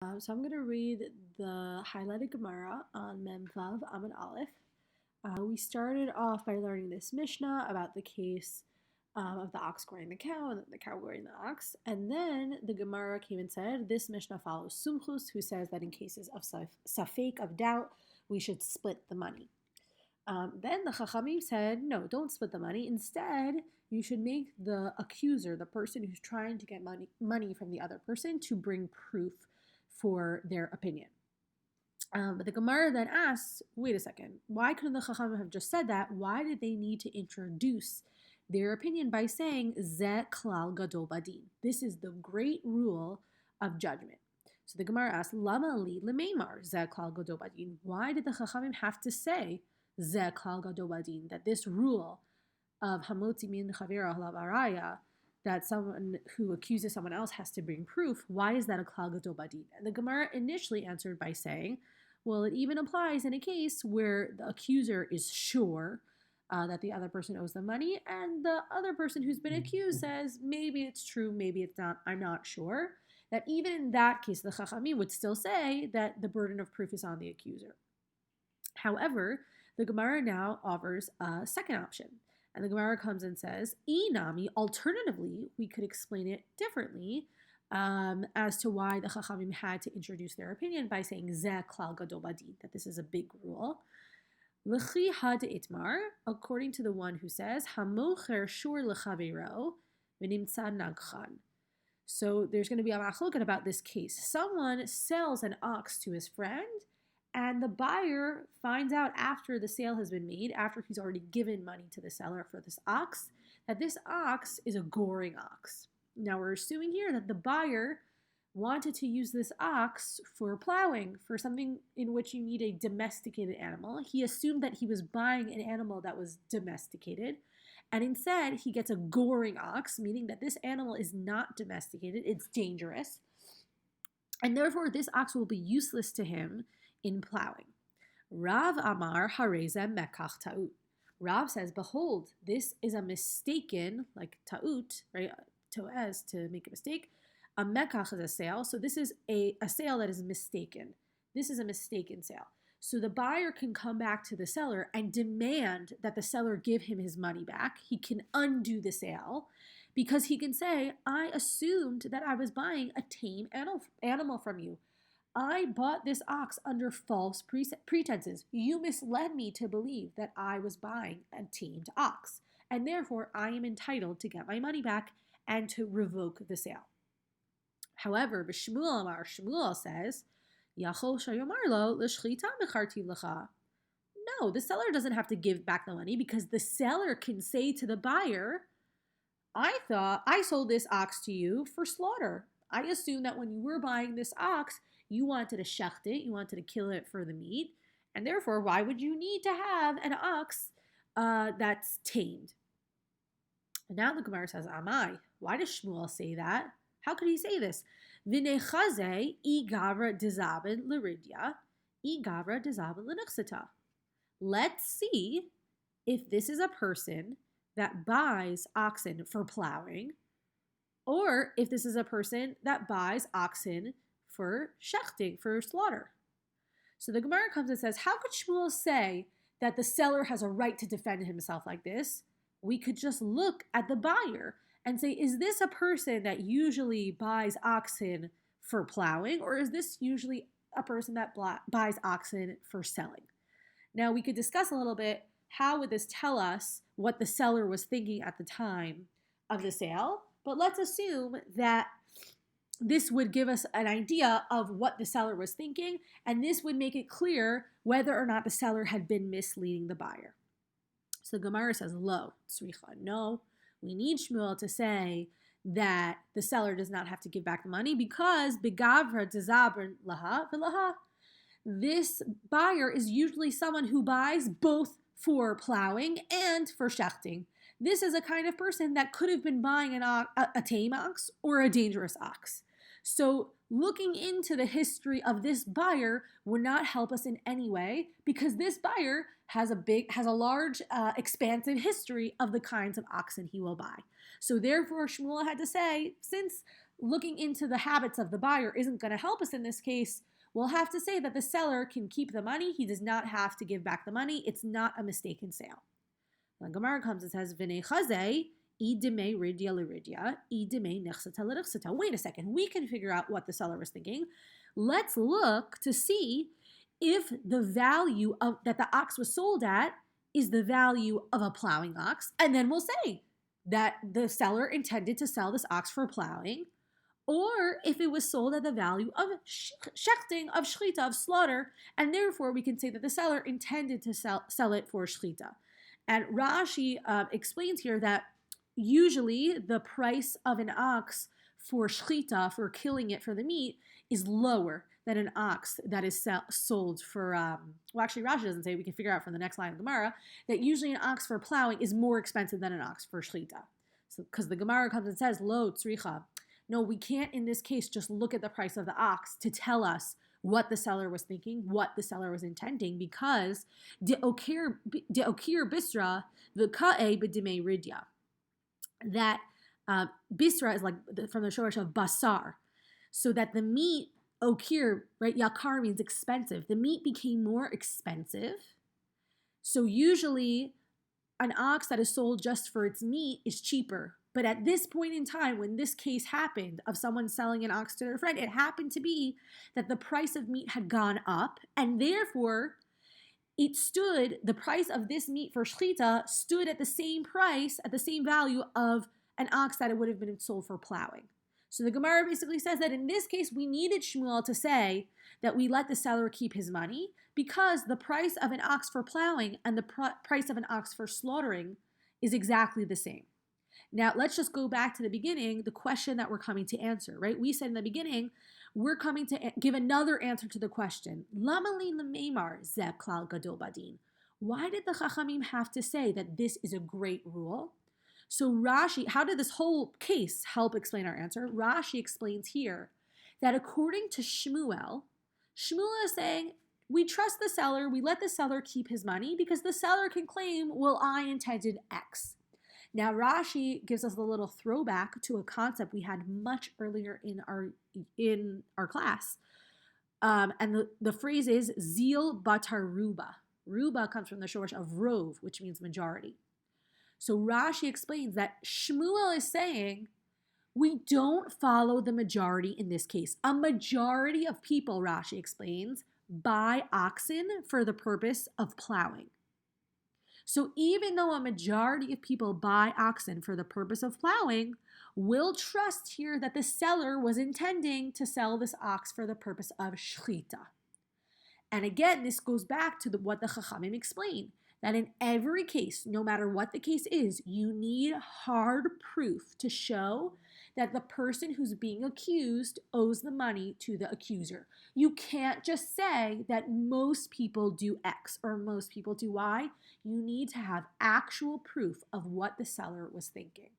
So I'm going to read the highlighted Gemara on Mem Vav Amud Aleph. We started off by learning this Mishnah about the case of the ox goring the cow and the cow goring the ox. And then the Gemara came and said, this Mishnah follows Sumchus, who says that in cases of safek, of doubt, we should split the money. Then the Chachamim said, no, don't split the money. Instead, you should make the accuser, the person who's trying to get money from the other person, to bring proof for their opinion. But the Gemara then asks, wait a second, why couldn't the Chachamim have just said that? Why did they need to introduce their opinion by saying, Ze klal gadol badin? This is the great rule of judgment. So the Gemara asks, Lama li lemeimar Ze klal gadol badin? Why did the Chachamim have to say, Ze klal gadol badin, that this rule of hamotzi min chavera halav araya, that someone who accuses someone else has to bring proof, why is that a klal gadol badin? And the Gemara initially answered by saying, well, it even applies in a case where the accuser is sure that the other person owes the money, and the other person who's been accused says, maybe it's true, maybe it's not, I'm not sure. That even in that case, the Chachamim would still say that the burden of proof is on the accuser. However, the Gemara now offers a second option. And the Gemara comes and says, Inami, alternatively, we could explain it differently as to why the Chachamim had to introduce their opinion by saying, Zeh klal gadol badin, that this is a big rule. L'chi had itmar, according to the one who says, Hamocher shur l'chavero v'nimtza nagchan. So there's going to be a machloket about this case. Someone sells an ox to his friend, and the buyer finds out after the sale has been made, after he's already given money to the seller for this ox, that this ox is a goring ox. Now we're assuming here that the buyer wanted to use this ox for plowing, for something in which you need a domesticated animal. He assumed that he was buying an animal that was domesticated, and instead he gets a goring ox, meaning that this animal is not domesticated, it's dangerous, and therefore this ox will be useless to him in plowing. Rav Amar Hareza Mekach Ta'ut. Rav says, behold, this is a mistaken, like ta'ut, right? To'ez, to make a mistake. A mekach is a sale. So this is a sale that is mistaken. This is a mistaken sale. So the buyer can come back to the seller and demand that the seller give him his money back. He can undo the sale because he can say, I assumed that I was buying a tame animal from you. I bought this ox under false pretenses. You misled me to believe that I was buying a tamed ox, and therefore I am entitled to get my money back and to revoke the sale. However, B'Shmuel Amar, Shmuel says, Yachol shayomar lo l'shchita mecharti lecha. No, the seller doesn't have to give back the money because the seller can say to the buyer, I thought I sold this ox to you for slaughter. I assumed that when you were buying this ox, you wanted to shecht it, you wanted to kill it for the meat, and therefore, why would you need to have an ox that's tamed? And now the Gemara says, Amai, why does Shmuel say that? How could he say this? V'nechaze I gavra dezabin l'ridya, I gavra dezabin l'nuchsata. Let's see if this is a person that buys oxen for plowing, or if this is a person that buys oxen for shechting, for slaughter. So the Gemara comes and says, how could Shmuel say that the seller has a right to defend himself like this? We could just look at the buyer and say, is this a person that usually buys oxen for plowing, or is this usually a person that buys oxen for selling? Now we could discuss a little bit, how would this tell us what the seller was thinking at the time of the sale? But let's assume that this would give us an idea of what the seller was thinking, and this would make it clear whether or not the seller had been misleading the buyer. So the Gemara says, lo, tzricha, no, we need Shmuel to say that the seller does not have to give back the money because begavra dezabrin laha v'laha. This buyer is usually someone who buys both for plowing and for shechting. This is a kind of person that could have been buying a tame ox or a dangerous ox. So looking into the history of this buyer would not help us in any way because this buyer has a large, expansive history of the kinds of oxen he will buy. So therefore, Shmuel had to say, since looking into the habits of the buyer isn't going to help us in this case, we'll have to say that the seller can keep the money. He does not have to give back the money. It's not a mistaken sale. The Gemara comes and says, V'nei chazei, idime ridya liridya, idime nechsata lirichsata. Wait a second, we can figure out what the seller was thinking. Let's look to see if the value of that the ox was sold at is the value of a plowing ox, and then we'll say that the seller intended to sell this ox for plowing, or if it was sold at the value of shechting, of shchita, of slaughter, and therefore we can say that the seller intended to sell it for shchita. And Rashi explains here that usually the price of an ox for shchita, for killing it for the meat, is lower than an ox that is sold for, actually Rashi doesn't say, we can figure out from the next line of Gemara, that usually an ox for plowing is more expensive than an ox for shchita. So, because the Gemara comes and says, lo tzricha. No, we can't in this case just look at the price of the ox to tell us what the seller was thinking, what the seller was intending, because de okir bisra v'ka'e b'dimei ridya. That bisra is like from the shorish of basar, so that the meat, okir, right, yakar means expensive. The meat became more expensive. So usually an ox that is sold just for its meat is cheaper. But at this point in time, when this case happened of someone selling an ox to their friend, it happened to be that the price of meat had gone up, and therefore the price of this meat for shchita stood at the same price, at the same value of an ox that it would have been sold for plowing. So the Gemara basically says that in this case, we needed Shmuel to say that we let the seller keep his money because the price of an ox for plowing and the price of an ox for slaughtering is exactly the same. Now, let's just go back to the beginning, the question that we're coming to answer, right? We said in the beginning, we're coming to give another answer to the question. Lama li lemeimar ze klal gadol badin. Why did the Chachamim have to say that this is a great rule? So Rashi, how did this whole case help explain our answer? Rashi explains here that according to Shmuel is saying, we trust the seller, we let the seller keep his money because the seller can claim, well, I intended X. Now, Rashi gives us a little throwback to a concept we had much earlier in our class. And the phrase is zeal batar ruba. Ruba comes from the shorish of rov, which means majority. So Rashi explains that Shmuel is saying, we don't follow the majority in this case. A majority of people, Rashi explains, buy oxen for the purpose of plowing. So even though a majority of people buy oxen for the purpose of plowing, we'll trust here that the seller was intending to sell this ox for the purpose of shchita. And again, this goes back to what the Chachamim explain, that in every case, no matter what the case is, you need hard proof to show that the person who's being accused owes the money to the accuser. You can't just say that most people do X or most people do Y. You need to have actual proof of what the seller was thinking.